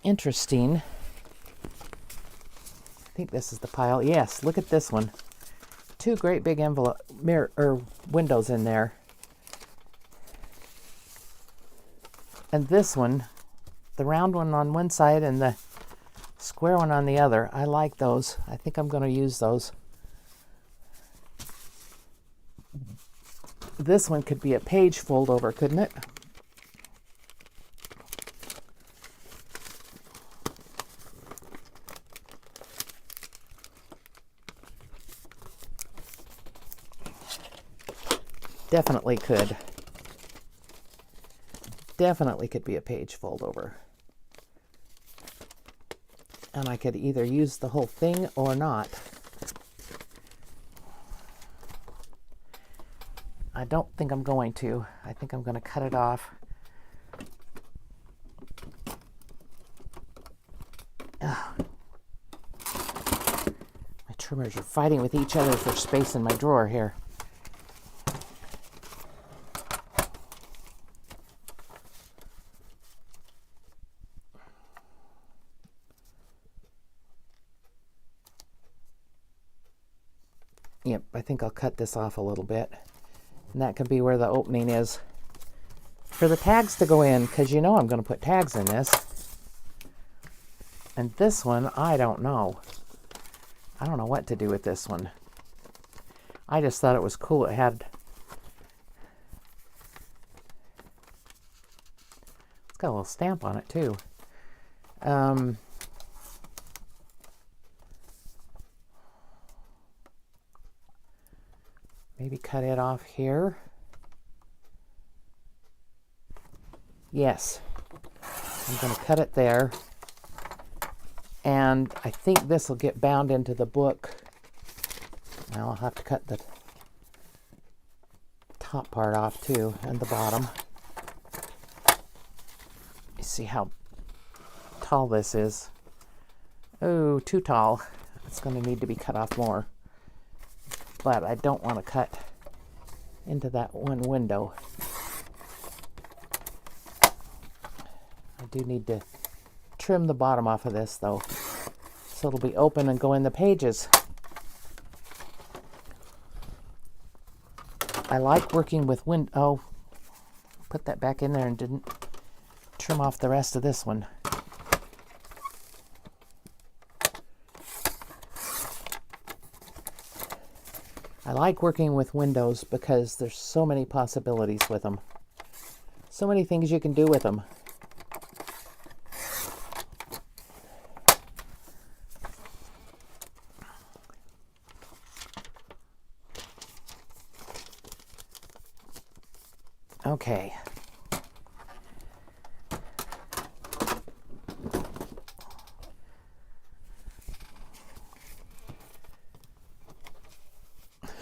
interesting. I think this is the pile. Yes, look at this one. 2 great big envelope windows in there. And this one, the round one on one side and the square one on the other. I like those. I think I'm going to use those. This one could be a page fold over, couldn't it? Definitely could. Definitely could be a page fold over. And I could either use the whole thing or not. I don't think I'm going to. I think I'm going to cut it off. Ugh. My trimmers are fighting with each other for space in my drawer here. Yep, I think I'll cut this off a little bit. And that could be where the opening is for the tags to go in, because you know I'm going to put tags in this. And this one, I don't know. I don't know what to do with this one. I just thought it was cool. It's got a little stamp on it too. Maybe cut it off here. Yes, I'm going to cut it there. And I think this will get bound into the book. Now I'll have to cut the top part off too, and the bottom. You see how tall this is. Oh, too tall. It's going to need to be cut off more. But I don't want to cut into that one window. I do need to trim the bottom off of this though, so it'll be open and go in the pages. I like working with put that back in there and didn't trim off the rest of this one. I like working with windows because there's so many possibilities with them. So many things you can do with them. Okay.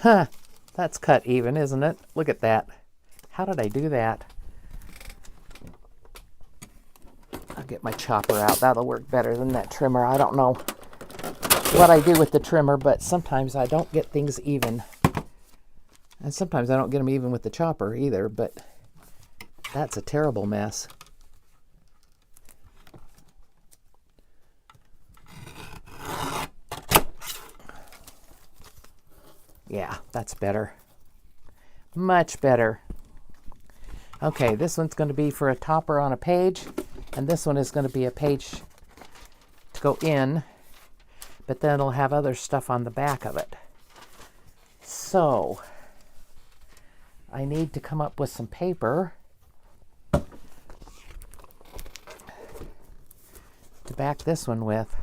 Huh, that's cut even, isn't it? Look at that. How did I do that? I'll get my chopper out. That'll work better than that trimmer. I don't know what I do with the trimmer, but sometimes I don't get things even. And sometimes I don't get them even with the chopper either, but that's a terrible mess. Yeah, that's better. Much better. Okay, this one's going to be for a topper on a page, and this one is going to be a page to go in, but then it'll have other stuff on the back of it. So, I need to come up with some paper to back this one with.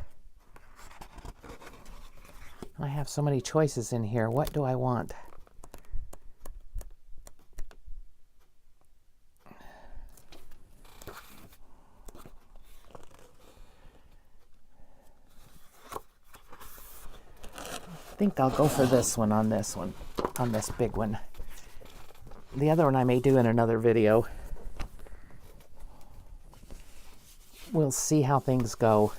I have so many choices in here. What do I want? I think I'll go for this one, on this big one. The other one I may do in another video. We'll see how things go.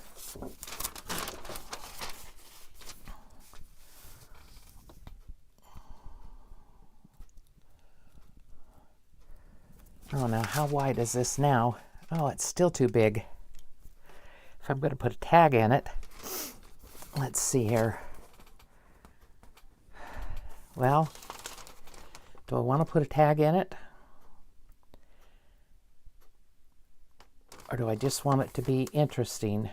Oh, now how wide is this now? Oh, it's still too big. if I'm going to put a tag in it, let's see here. Well, do I want to put a tag in it? Or do I just want it to be interesting?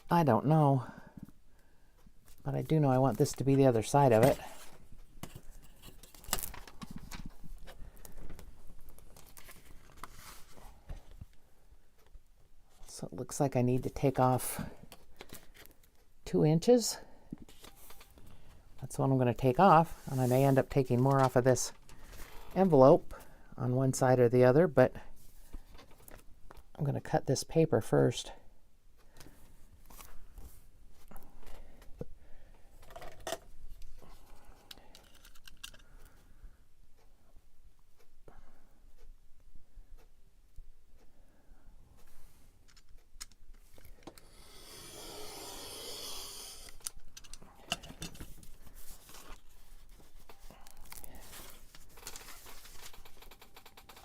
I don't know. But I do know I want this to be the other side of it. So it looks like I need to take off 2 inches. That's what I'm going to take off, and I may end up taking more off of this envelope on one side or the other, but I'm going to cut this paper first.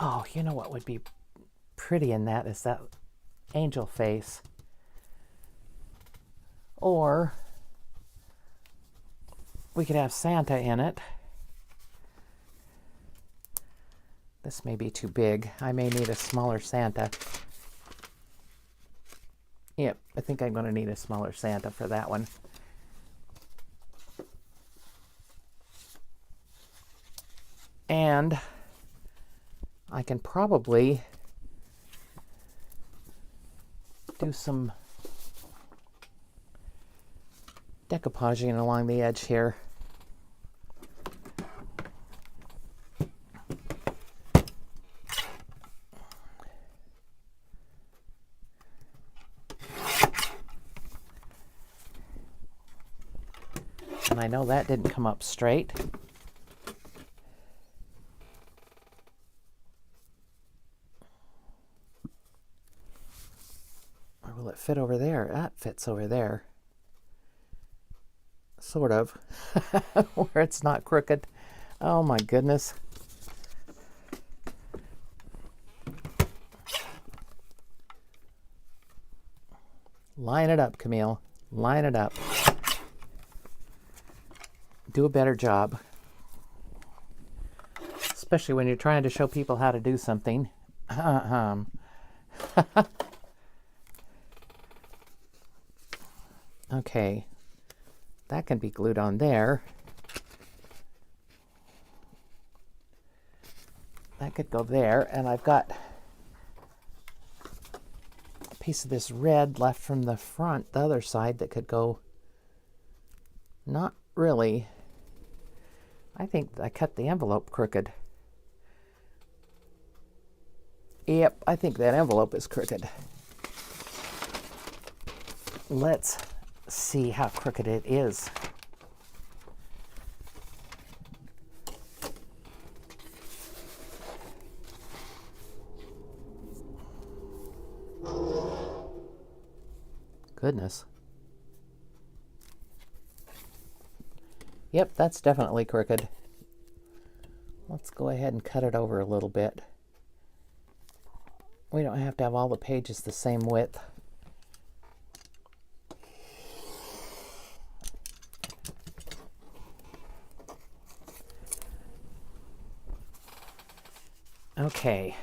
Oh, you know what would be pretty in that is that angel face. Or we could have Santa in it. This may be too big. I may need a smaller Santa. Yep, I think I'm going to need a smaller Santa for that one. And I can probably do some decoupaging along the edge here. And I know that didn't come up straight. Or will it fit over there? That fits over there. Sort of. Where it's not crooked. Oh my goodness. Line it up, Camille. Line it up. Do a better job. Especially when you're trying to show people how to do something. Okay. That can be glued on there. That could go there, and I've got a piece of this red left from the front, the other side, that could go. Not really. I think I cut the envelope crooked. Yep, I think that envelope is crooked. Let's see how crooked it is. Goodness. Yep, that's definitely crooked. Let's go ahead and cut it over a little bit. We don't have to have all the pages the same width. Okay.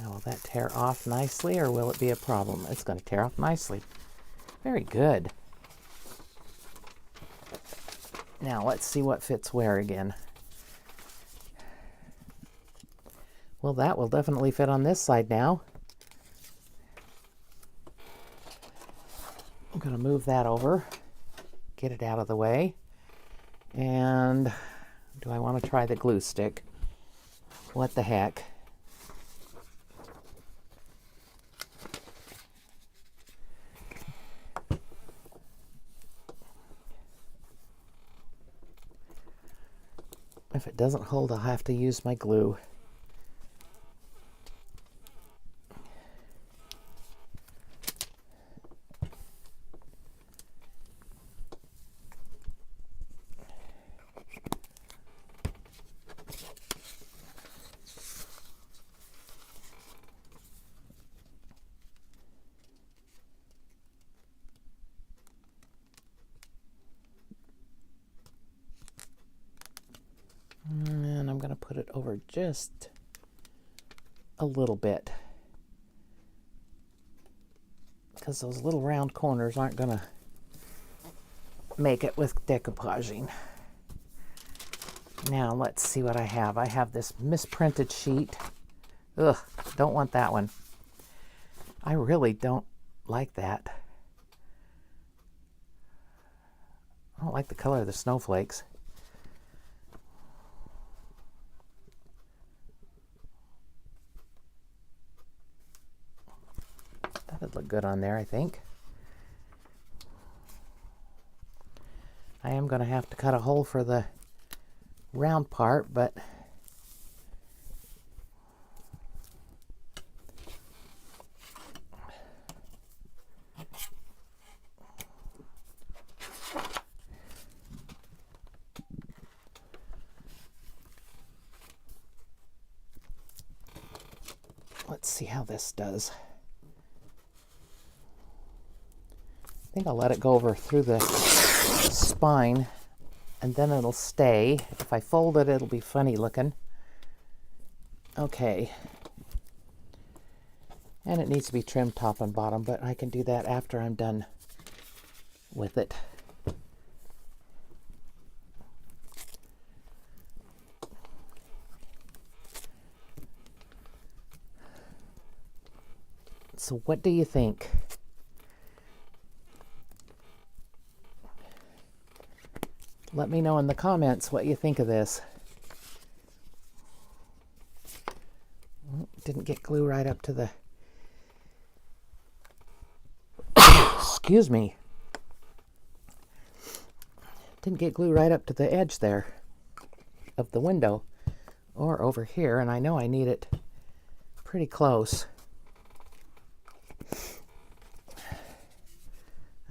Now, will that tear off nicely, or will it be a problem? It's going to tear off nicely. Very good. Now, let's see what fits where again. Well, that will definitely fit on this side now. I'm going to move that over, get it out of the way. And do I want to try the glue stick? What the heck? If it doesn't hold, I'll have to use my glue. put it over just a little bit, because those little round corners aren't going to make it with decoupaging. Now let's see what I have. I have this misprinted sheet. Ugh, don't want that one. I really don't like that. I don't like the color of the snowflakes. That would look good on there, I think. I am going to have to cut a hole for the round part, but let's see how this does. I think I'll let it go over through the spine, and then it'll stay. If I fold it, it'll be funny looking. Okay. And it needs to be trimmed top and bottom, but I can do that after I'm done with it. So what do you think? Let me know in the comments what you think of this. Didn't get glue right up to the... Excuse me. Didn't get glue right up to the edge there of the window or over here, and I know I need it pretty close.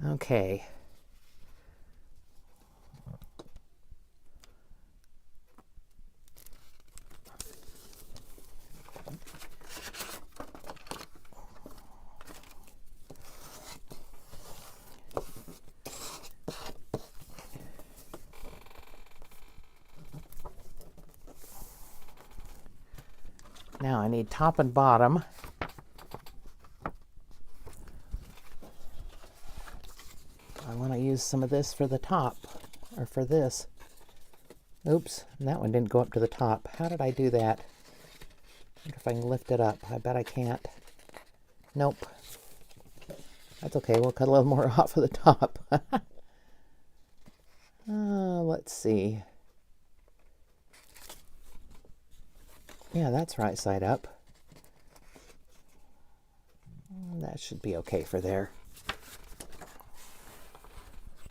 Okay. Now I need top and bottom. I want to use some of this for the top, or for this. Oops, and that one didn't go up to the top. How did I do that? I wonder if I can lift it up. I bet I can't. Nope. That's okay, we'll cut a little more off of the top. Let's see. Yeah, that's right side up. That should be okay for there.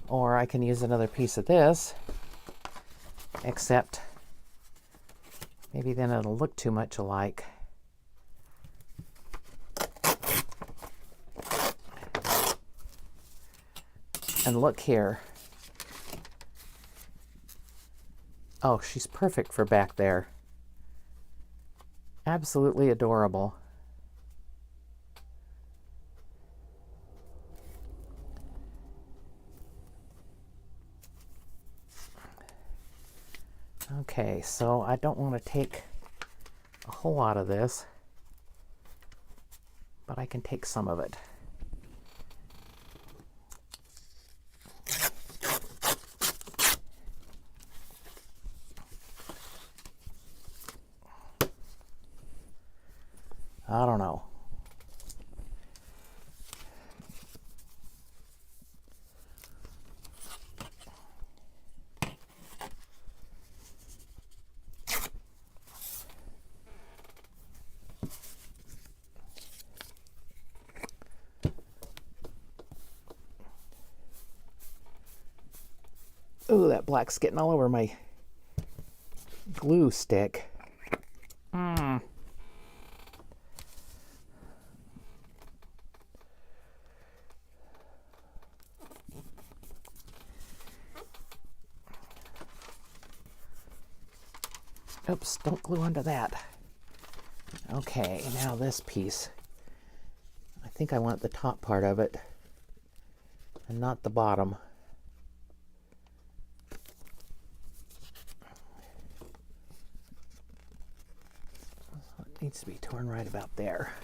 Or I can use another piece of this, except maybe then it'll look too much alike. And look here. Oh, she's perfect for back there. Absolutely adorable. Okay, so I don't want to take a whole lot of this, but I can take some of it. I don't know. Ooh, that black's getting all over my glue stick. Oops, don't glue onto that. Okay, now this piece. I think I want the top part of it and not the bottom. Needs to be torn right about there.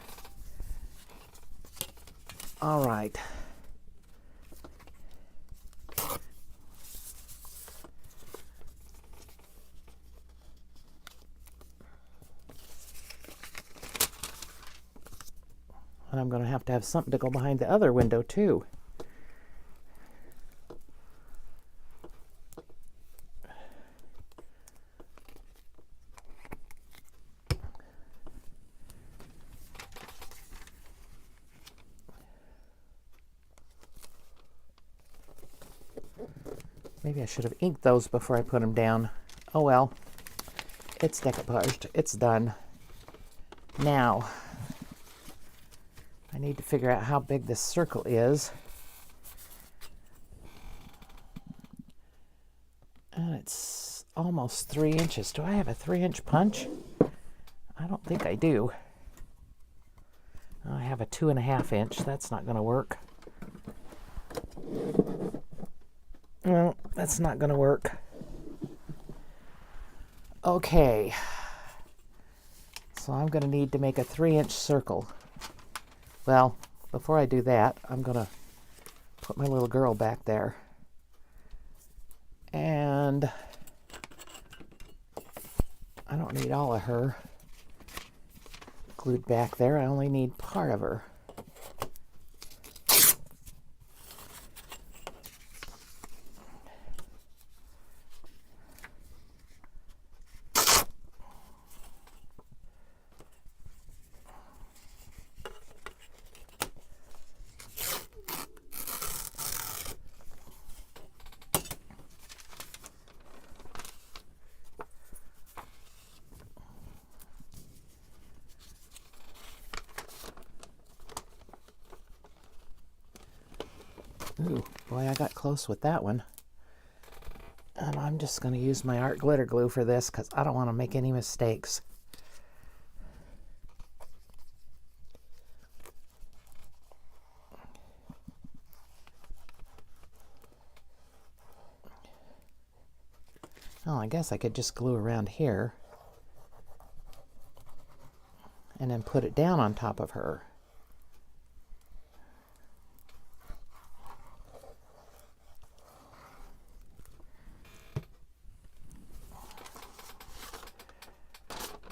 All right. And I'm going to have something to go behind the other window too. Maybe I should have inked those before I put them down. Oh well, it's decoupaged. It's done. Now, I need to figure out how big this circle is. And it's almost 3 inches. Do I have a 3-inch punch? I don't think I do. I have a 2.5 inch. That's not going to work. No, that's not going to work. Okay. So I'm going to need to make a 3-inch circle. Well, before I do that, I'm going to put my little girl back there. And I don't need all of her glued back there. I only need part of her. Ooh, boy, I got close with that one. And I'm just going to use my art glitter glue for this because I don't want to make any mistakes. Oh, I guess I could just glue around here and then put it down on top of her.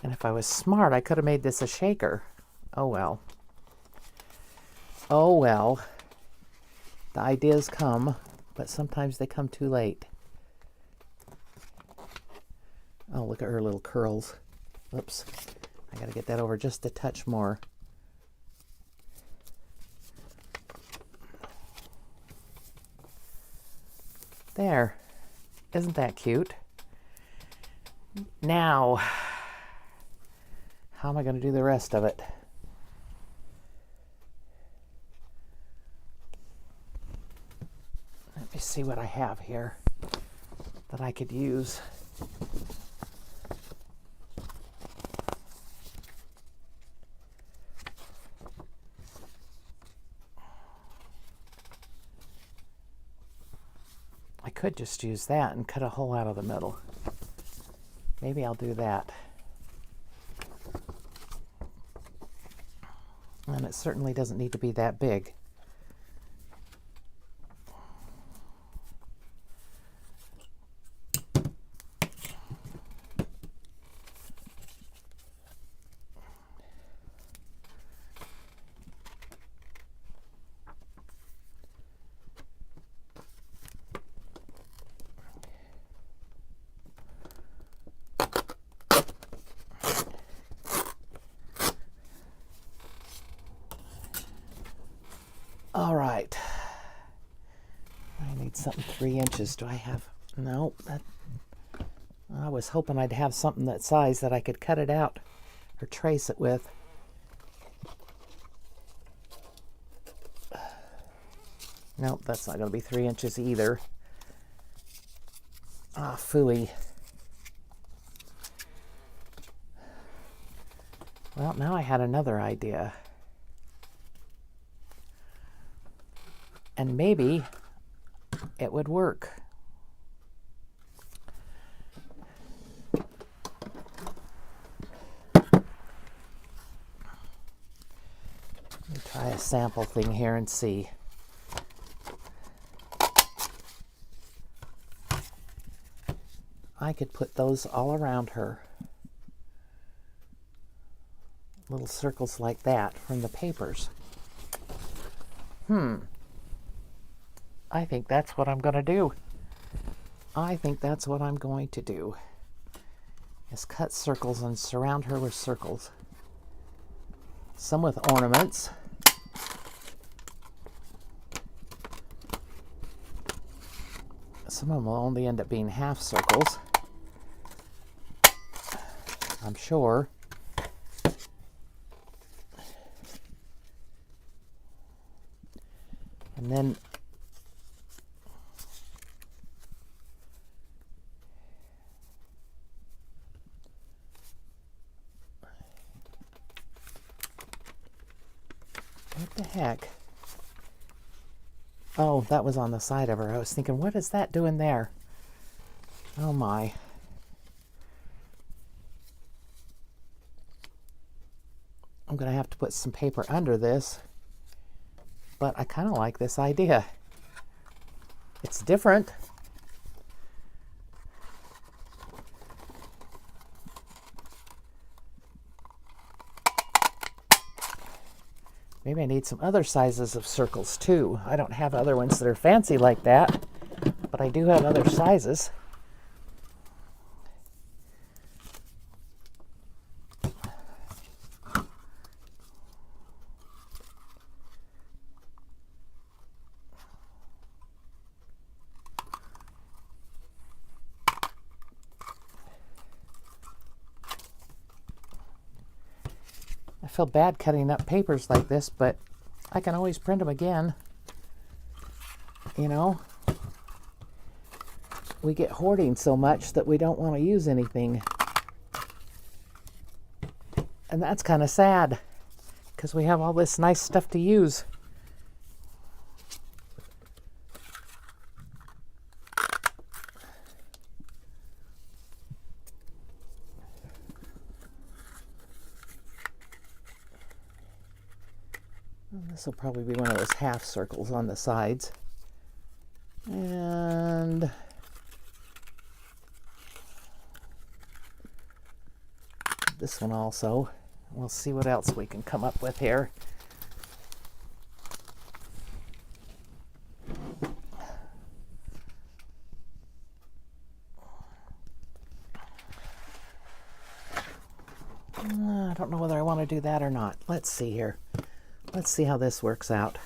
And if I was smart, I could have made this a shaker. Oh well. Oh well. The ideas come, but sometimes they come too late. Oh, look at her little curls. Oops. I gotta get that over just a touch more. There. Isn't that cute? Now, how am I going to do the rest of it? Let me see what I have here that I could use. I could just use that and cut a hole out of the middle. Maybe I'll do that. And it certainly doesn't need to be that big. All right. I need something 3 inches. Do I have? No. I was hoping I'd have something that size that I could cut it out or trace it with. Nope, that's not going to be 3 inches either. Ah, phooey. Well, now I had another idea. And maybe it would work. sample thing here and see. I could put those all around her. Little circles like that from the papers. I think that's what I'm going to do. I think that's what I'm going to do. Is cut circles and surround her with circles. Some with ornaments. Some of them will only end up being half circles, I'm sure. And then what the heck? Oh, that was on the side of her. I was thinking, what is that doing there? Oh my. I'm going to have to put some paper under this, but I kind of like this idea. It's different. Maybe I need some other sizes of circles too. I don't have other ones that are fancy like that, but I do have other sizes. I feel bad cutting up papers like this, but I can always print them again. You know, we get hoarding so much that we don't want to use anything. And that's kind of sad, because we have all this nice stuff to use. This will probably be one of those half circles on the sides. And this one also. We'll see what else we can come up with here. I don't know whether I want to do that or not. Let's see here. Let's see how this works out.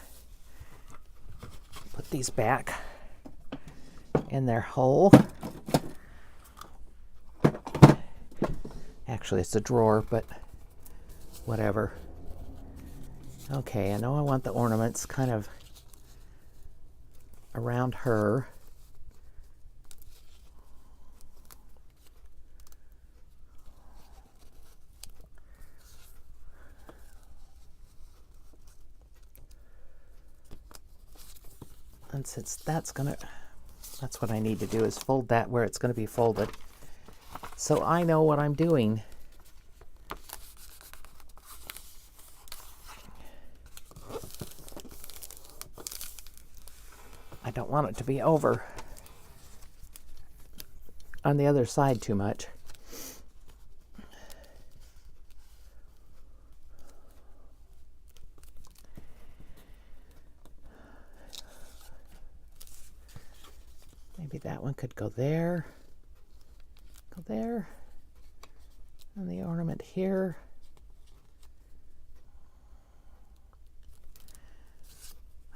Put these back in their hole. Actually, it's a drawer, but whatever. Okay, I know I want the ornaments kind of around her. And since that's what I need to do, is fold that where it's going to be folded. So I know what I'm doing. I don't want it to be over on the other side too much. Maybe that one could go there, and the ornament here.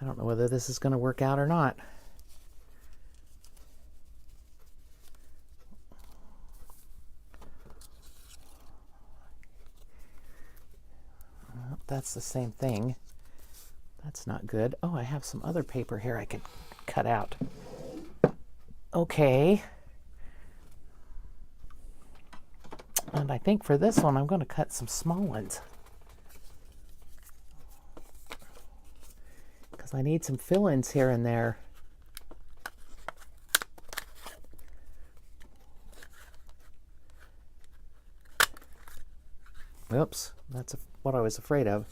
I don't know whether this is going to work out or not. That's the same thing. That's not good. Oh, I have some other paper here I could cut out. Okay. And I think for this one, I'm going to cut some small ones, because I need some fill-ins here and there. Oops, that's what I was afraid of.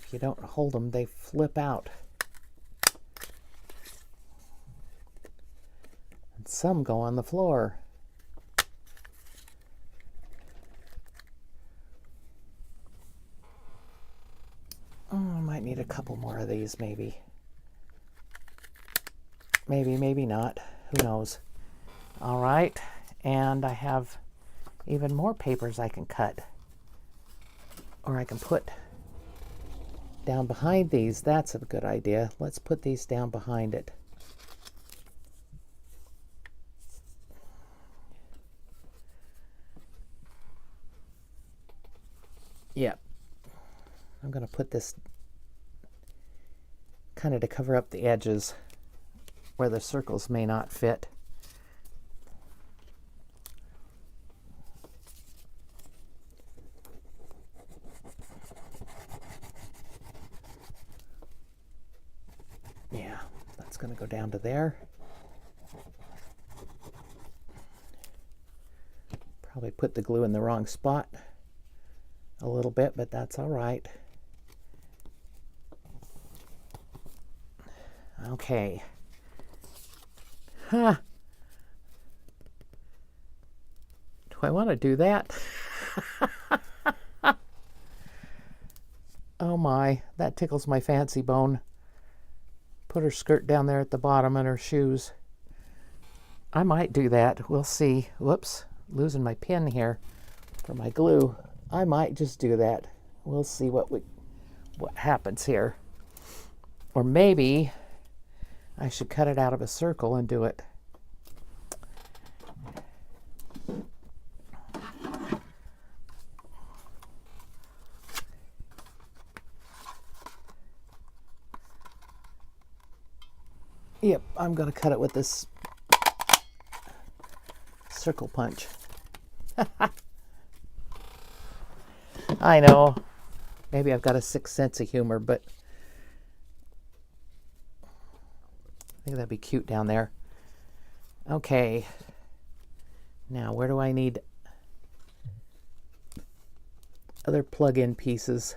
If you don't hold them, they flip out. And some go on the floor. Oh, I might need a couple more of these, maybe. Maybe not. Who knows? All right, and I have even more papers I can cut. Or I can put down behind these. That's a good idea. Let's put these down behind it. Yep. I'm going to put this kind of to cover up the edges where the circles may not fit. Yeah, that's going to go down to there. Probably put the glue in the wrong spot a little bit, but that's all right. Okay. Huh. Do I want to do that? Oh my, that tickles my fancy bone. Put her skirt down there at the bottom and her shoes. I might do that. We'll see. Whoops, losing my pin here for my glue. I might just do that. We'll see what happens here. Or maybe I should cut it out of a circle and do it. Yep, I'm going to cut it with this circle punch. I know. Maybe I've got a sixth sense of humor, but I think that'd be cute down there. Okay. Now, where do I need other plug-in pieces?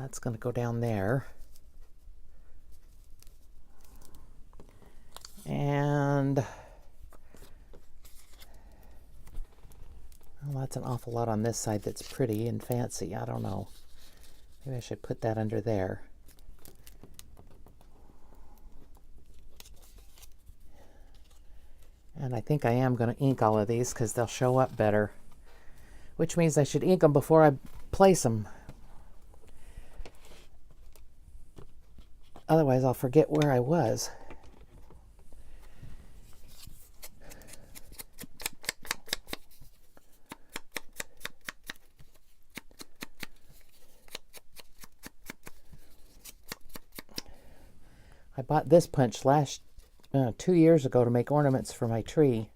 That's going to go down there. And well, that's an awful lot on this side that's pretty and fancy. I don't know. Maybe I should put that under there. And I think I am going to ink all of these because they'll show up better. Which means I should ink them before I place them. Otherwise, I'll forget where I was. I bought this punch 2 years ago to make ornaments for my tree.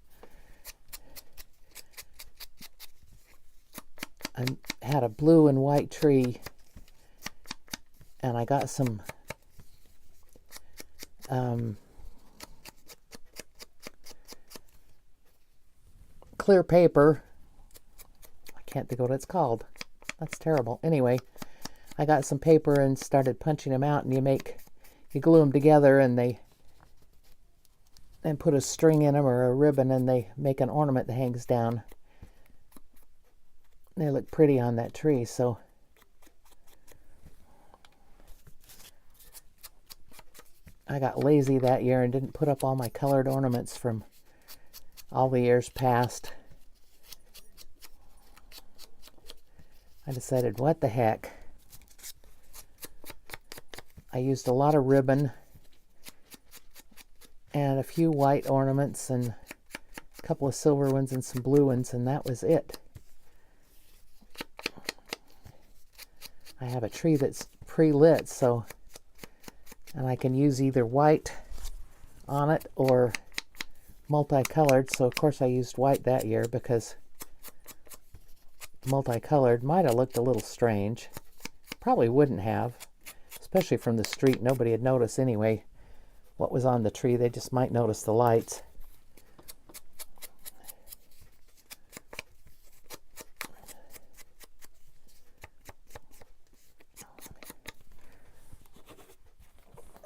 I had a blue and white tree, and I got some clear paper. I can't think of what it's called. That's terrible. Anyway, I got some paper and started punching them out, and you glue them together, and then put a string in them or a ribbon, and they make an ornament that hangs down. They look pretty on that tree, so I got lazy that year and didn't put up all my colored ornaments from all the years past. I decided, what the heck? I used a lot of ribbon and a few white ornaments and a couple of silver ones and some blue ones, and that was it. I have a tree that's pre-lit, so, and I can use either white on it or multicolored, so of course I used white that year because multicolored might have looked a little strange. Probably wouldn't have, especially from the street. Nobody had noticed anyway what was on the tree. They just might notice the lights.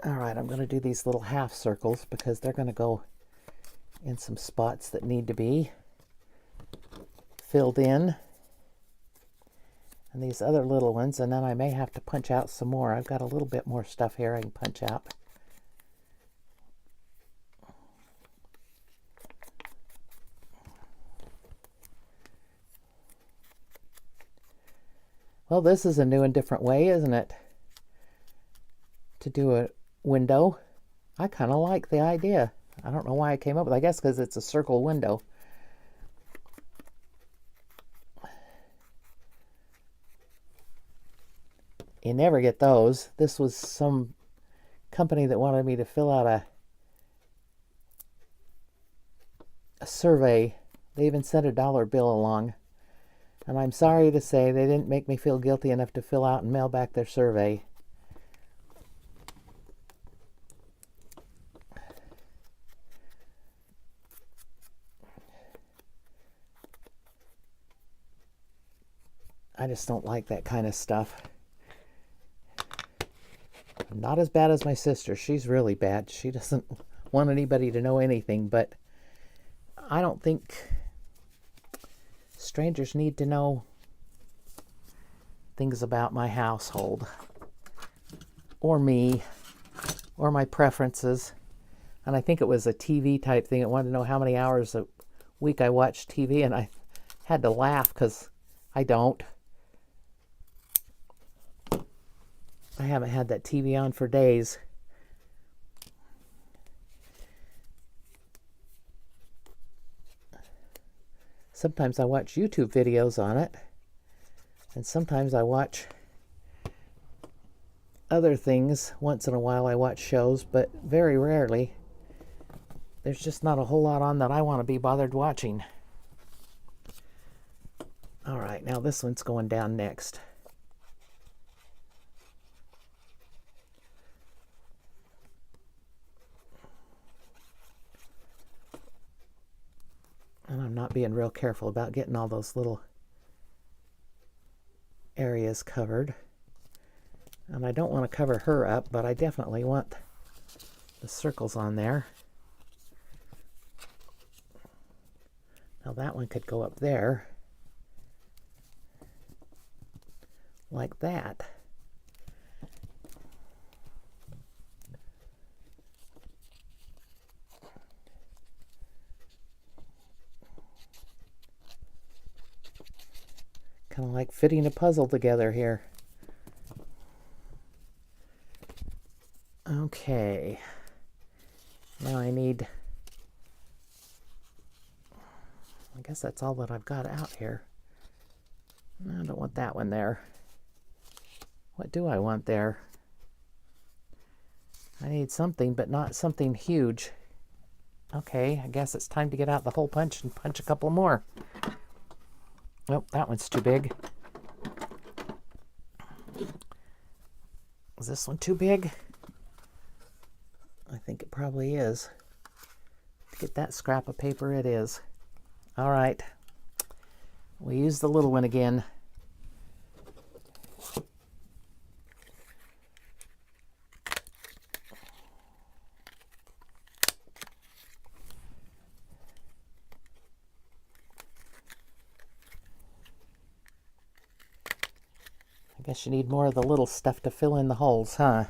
All right, I'm going to do these little half circles because they're going to go in some spots that need to be filled in. And these other little ones, and then I may have to punch out some more. I've got a little bit more stuff here I can punch out. Well, this is a new and different way, isn't it? To do a window. I kind of like the idea. I don't know why I came up with it. I guess because it's a circle window. You never get those. This was some company that wanted me to fill out a survey. They even sent a dollar bill along. And I'm sorry to say they didn't make me feel guilty enough to fill out and mail back their survey. I just don't like that kind of stuff. I'm not as bad as my sister. She's really bad. She doesn't want anybody to know anything, but I don't think strangers need to know things about my household or me or my preferences. And I think it was a TV type thing. It wanted to know how many hours a week I watched TV, and I had to laugh because I don't. I haven't had that TV on for days. Sometimes I watch YouTube videos on it, and sometimes I watch other things. Once in a while I watch shows, but very rarely. There's just not a whole lot on that I want to be bothered watching. All right, now this one's going down next. And I'm not being real careful about getting all those little areas covered. And I don't want to cover her up, but I definitely want the circles on there. Now that one could go up there, like that. Kind of like fitting a puzzle together here. Okay. Now I guess that's all that I've got out here. I don't want that one there. What do I want there? I need something, but not something huge. Okay, I guess it's time to get out the hole punch and punch a couple more. Nope, that one's too big. Is this one too big? I think it probably is. To get that scrap of paper, it is. All right. We use the little one again. I guess you need more of the little stuff to fill in the holes, huh?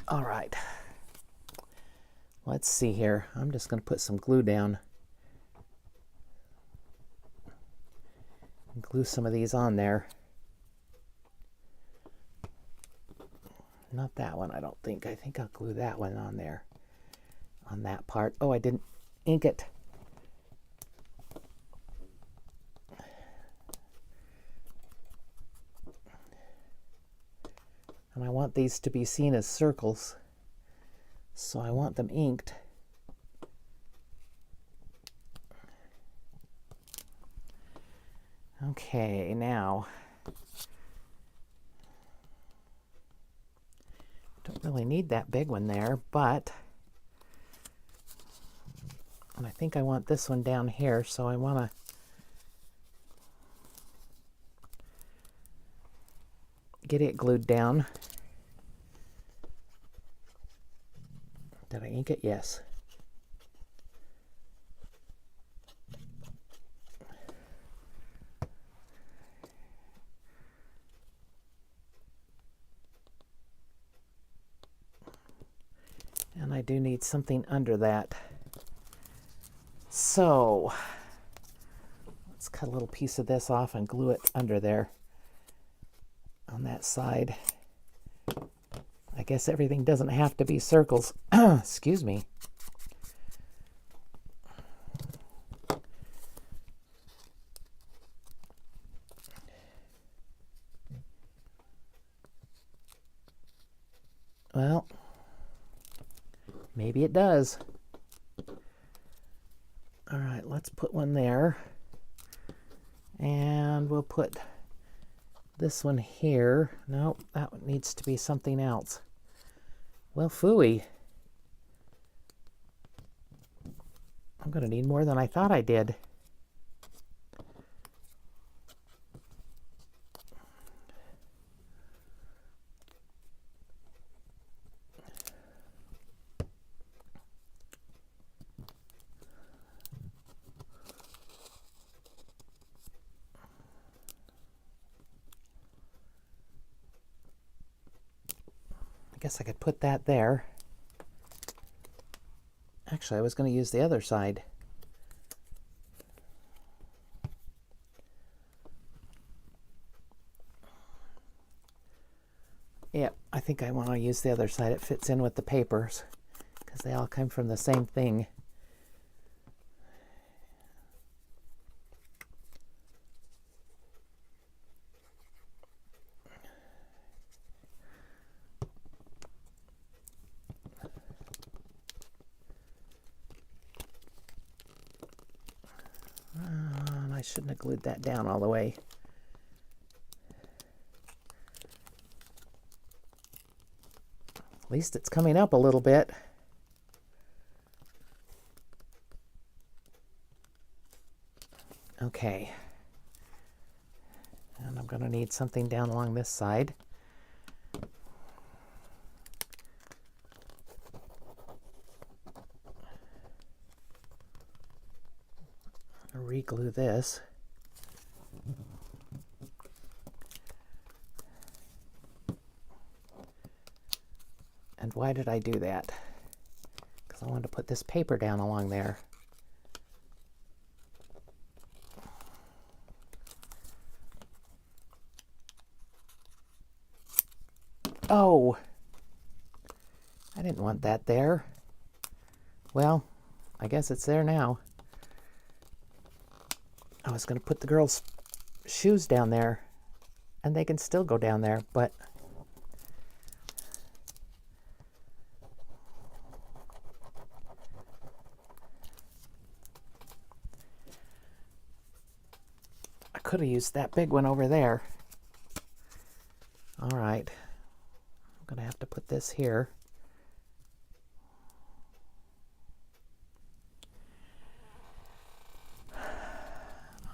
All right. Let's see here. I'm just going to put some glue down. And glue some of these on there. Not that one, I don't think. I think I'll glue that one on there. On that part. Oh, I didn't ink it. And I want these to be seen as circles, so I want them inked. Okay, now, don't really need that big one there, but, and I think I want this one down here, so I want to get it glued down. Did I ink it? Yes. And I do need something under that. So let's cut a little piece of this off and glue it under there on that side. I guess everything doesn't have to be circles. Excuse me. Well, maybe it does. All right, let's put one there. And we'll put this one here. No, that one needs to be something else. Well, phooey. I'm going to need more than I thought I did. I guess I could put that there. Actually, I was going to use the other side. Yep, I think I want to use the other side. It fits in with the papers because they all come from the same thing. I shouldn't have glued that down all the way. At least it's coming up a little bit. Okay. And I'm going to need something down along this side. Re-glue this. And why did I do that? Because I wanted to put this paper down along there. Oh, I didn't want that there. Well, I guess it's there now. I was going to put the girls' shoes down there, and they can still go down there, but I could have used that big one over there. All right, I'm going to have to put this here.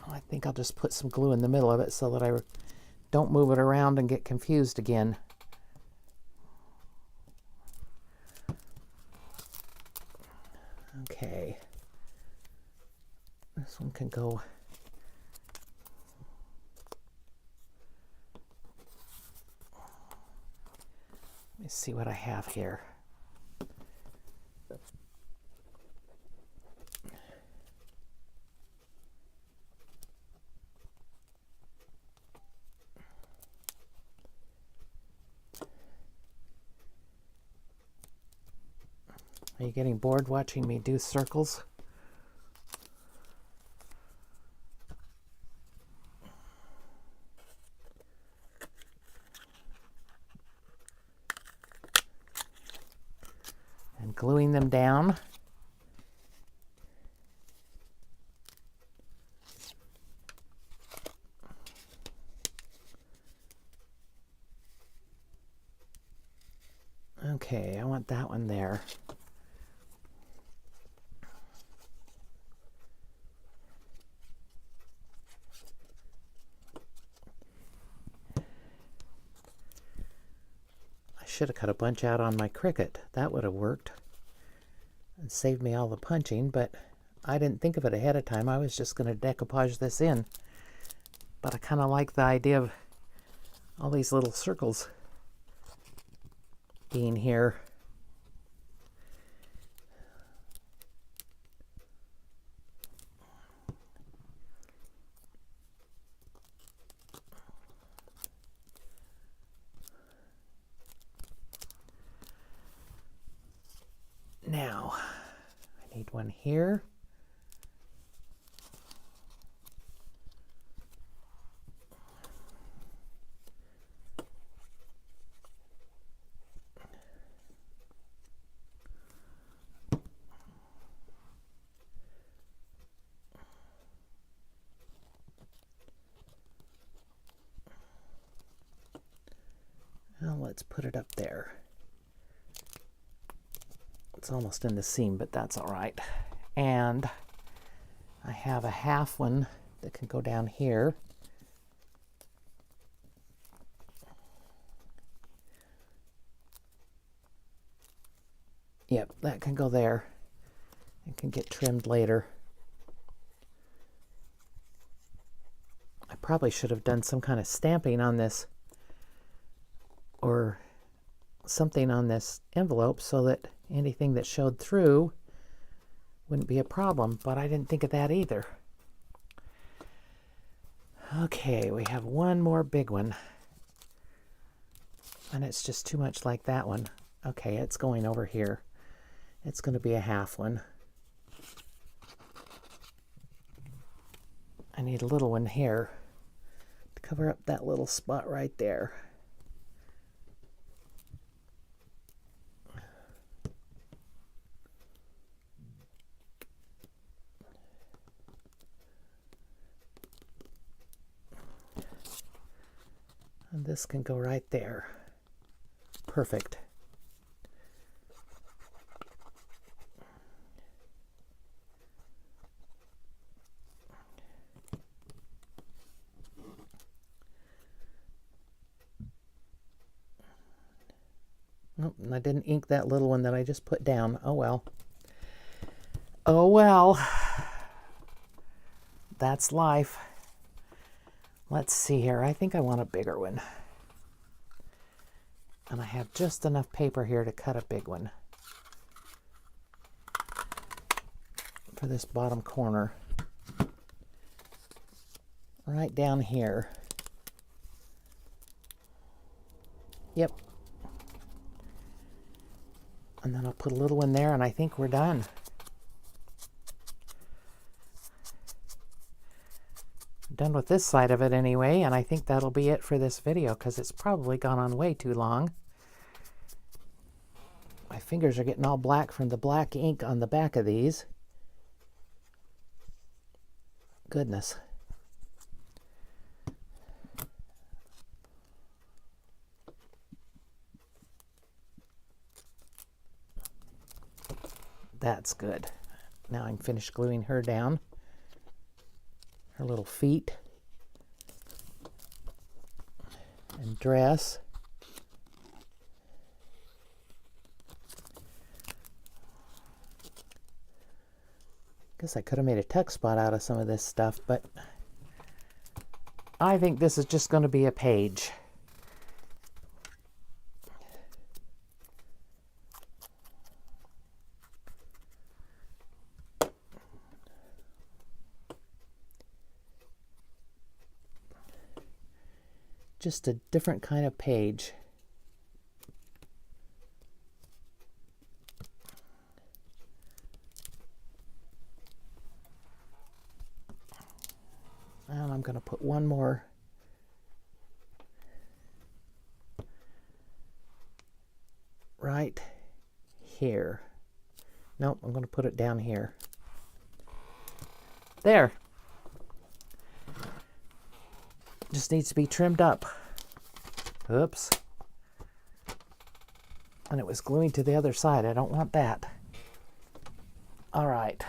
I think I'll just put some glue in the middle of it so that I don't move it around and get confused again. Okay. This one can go. Let me see what I have here. Are you getting bored watching me do circles? And gluing them down. Okay, I want that one there. I should have cut a bunch out on my Cricut. That would have worked and saved me all the punching, but I didn't think of it ahead of time. I was just going to decoupage this in. But I kind of like the idea of all these little circles being here. Now, I need one here. Well, let's put it up there. It's almost in the seam, but that's all right. And I have a half one that can go down here. Yep, that can go there. It can get trimmed later. I probably should have done some kind of stamping on this or something on this envelope so that anything that showed through wouldn't be a problem, but I didn't think of that either. Okay, we have one more big one. And it's just too much like that one. Okay, it's going over here. It's going to be a half one. I need a little one here to cover up that little spot right there. And this can go right there. Perfect. Nope, and I didn't ink that little one that I just put down. Oh well. Oh well. That's life. Let's see here. I think I want a bigger one. And I have just enough paper here to cut a big one for this bottom corner. Right down here. Yep. And then I'll put a little one there, and I think we're done. Done with this side of it anyway, and I think that'll be it for this video because it's probably gone on way too long. My fingers are getting all black from the black ink on the back of these. Goodness. That's good. Now I'm finished gluing her down. Her little feet and dress. Guess I could have made a tuck spot out of some of this stuff, but I think this is just going to be a page. Just a different kind of page. And I'm going to put one more right here. Nope, I'm going to put it down here. There. Just needs to be trimmed up. Oops. And it was gluing to the other side. I don't want that. All right.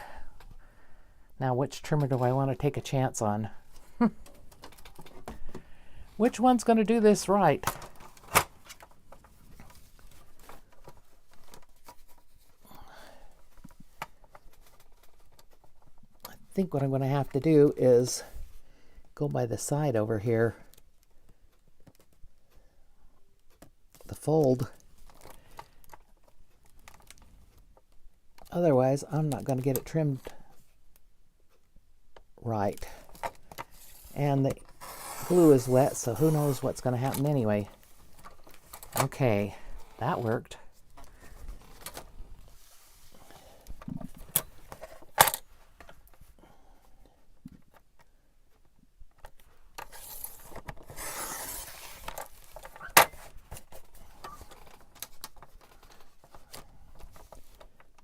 Now, which trimmer do I want to take a chance on? Which one's going to do this right? I think what I'm going to have to do is go by the side over here. The fold. Otherwise, I'm not going to get it trimmed right. And the glue is wet, so who knows what's going to happen anyway. Okay, that worked.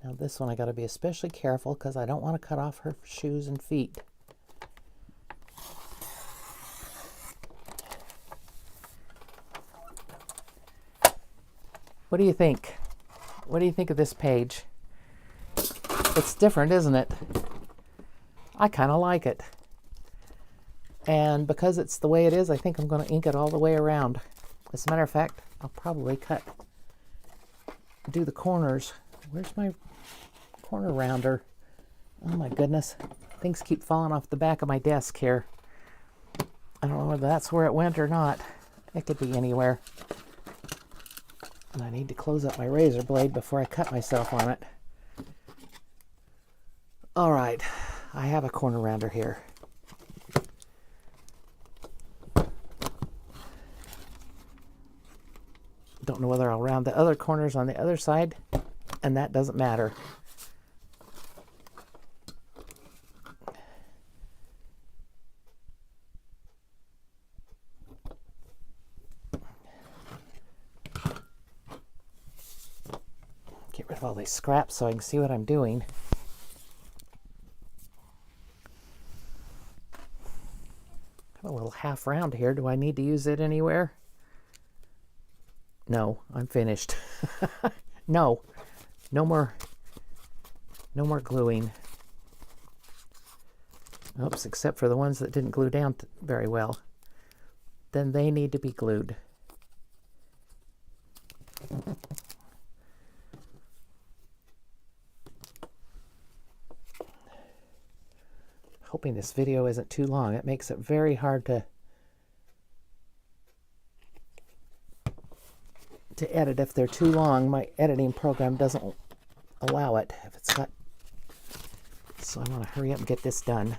Now this one I got to be especially careful because I don't want to cut off her shoes and feet. What do you think? What do you think of this page? It's different, isn't it? I kind of like it. And because it's the way it is, I think I'm going to ink it all the way around. As a matter of fact, I'll probably do the corners. Where's my corner rounder? Oh my goodness. Things keep falling off the back of my desk here. I don't know whether that's where it went or not. It could be anywhere. And I need to close up my razor blade before I cut myself on it. All right, I have a corner rounder here. Don't know whether I'll round the other corners on the other side, and that doesn't matter. Get rid of all these scraps so I can see what I'm doing. Got a little half round here. Do I need to use it anywhere? No, I'm finished. No more gluing. Oops, except for the ones that didn't glue down very well. Then they need to be glued. Hoping this video isn't too long. It makes it very hard to edit if they're too long. My editing program doesn't allow it if it's got, so I want to hurry up and get this done.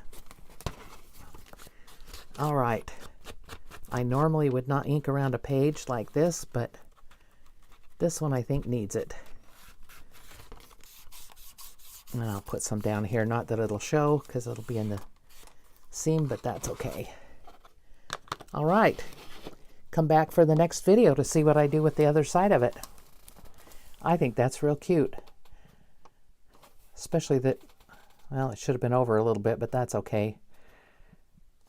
All right, I normally would not ink around a page like this, but this one I think needs it. And I'll put some down here, not that it'll show because it'll be in the seam, but that's okay. All right. Come back for the next video to see what I do with the other side of it. I think that's real cute. Especially that, well, it should have been over a little bit, but that's okay.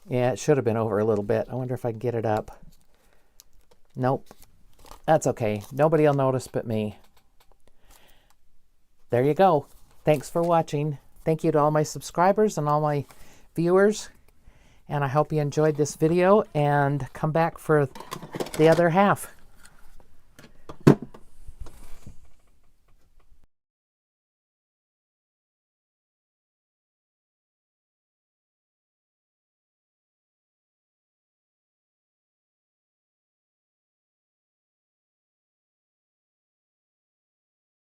Yeah, it should have been over a little bit. I wonder if I can get it up. Nope. That's okay. Nobody will notice but me. There you go. Thanks for watching. Thank you to all my subscribers and all my viewers. And I hope you enjoyed this video and come back for the other half.